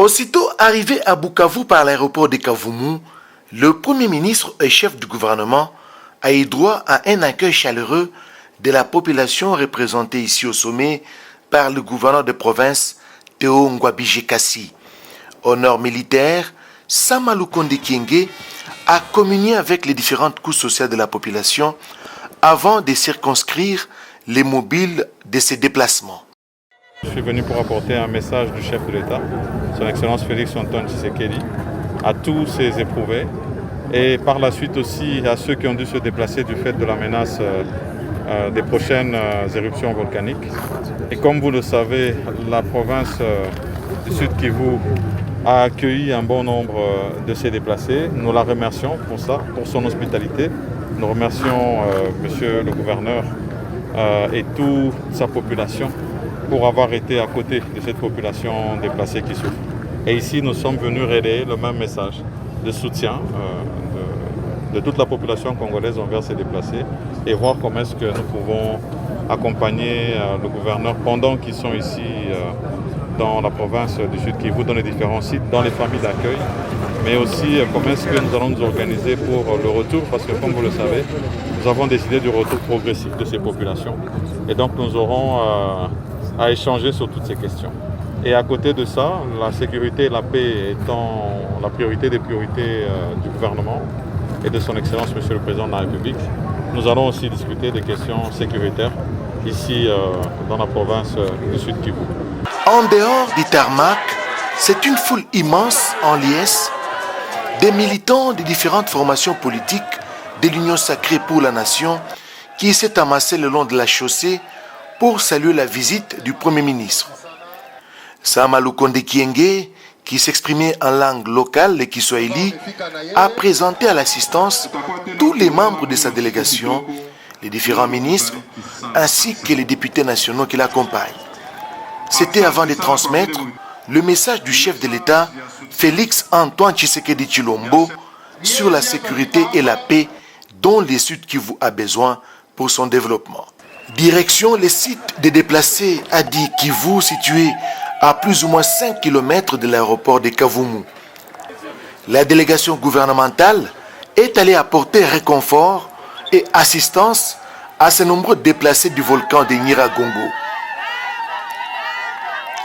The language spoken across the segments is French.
Aussitôt arrivé à Bukavu par l'aéroport de Kavumu, le Premier ministre et chef du gouvernement a eu droit à un accueil chaleureux de la population représentée ici au sommet par le gouverneur de province Théo Ngwabije-Kassi. Honneur militaire, Sama Lukonde Kyenge a communié avec les différentes couches sociales de la population avant de circonscrire les mobiles de ses déplacements. Je suis venu pour apporter un message du chef de l'État, son Excellence Félix Antoine Tshisekedi, à tous ses éprouvés et par la suite aussi à ceux qui ont dû se déplacer du fait de la menace des prochaines éruptions volcaniques. Et comme vous le savez, la province du Sud Kivu a accueilli un bon nombre de ces déplacés. Nous la remercions pour ça, pour son hospitalité. Nous remercions Monsieur le gouverneur et toute sa population pour avoir été à côté de cette population déplacée qui souffre. Et ici, nous sommes venus relayer le même message de soutien de toute la population congolaise envers ces déplacés et voir comment est-ce que nous pouvons accompagner le gouverneur pendant qu'ils sont ici dans la province du Sud Kivu, dans les différents sites, dans les familles d'accueil, mais aussi comment est-ce que nous allons nous organiser pour le retour, parce que comme vous le savez, nous avons décidé du retour progressif de ces populations. Et donc nous aurons à échanger sur toutes ces questions. Et à côté de ça, la sécurité et la paix étant la priorité des priorités du gouvernement et de son Excellence Monsieur le Président de la République, nous allons aussi discuter des questions sécuritaires ici dans la province du Sud Kivu. En dehors du tarmac, c'est une foule immense en liesse des militants des différentes formations politiques de l'Union sacrée pour la nation qui s'est amassée le long de la chaussée pour saluer la visite du Premier ministre. Sama Lukonde Kyenge, qui s'exprimait en langue locale, le Kiswahili, a présenté à l'assistance tous les membres de sa délégation, les différents ministres, ainsi que les députés nationaux qui l'accompagnent. C'était avant de transmettre le message du chef de l'État, Félix Antoine Tshisekedi Tshilombo, sur la sécurité et la paix dont le Sud Kivu a besoin pour son développement. Direction les sites des déplacés Adi Kivu, situés à plus ou moins 5 km de l'aéroport de Kavumu. La délégation gouvernementale est allée apporter réconfort et assistance à ces nombreux déplacés du volcan de Nyiragongo.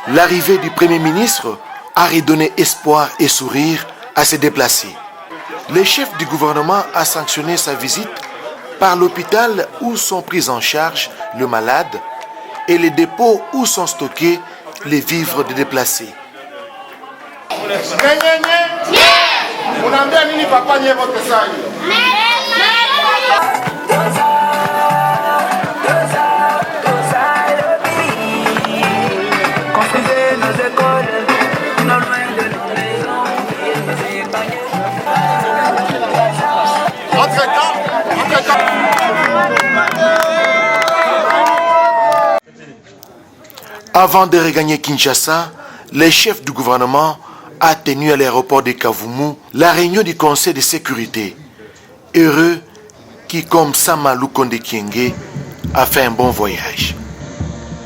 L'arrivée du Premier ministre a redonné espoir et sourire à ces déplacés. Le chef du gouvernement a sanctionné sa visite par l'hôpital où sont pris en charge le malade et les dépôts où sont stockés les vivres des déplacés. Avant de regagner Kinshasa, le chef du gouvernement a tenu à l'aéroport de Kavumu la réunion du conseil de sécurité. Heureux qui, comme Sama Lukonde Kyenge, a fait un bon voyage.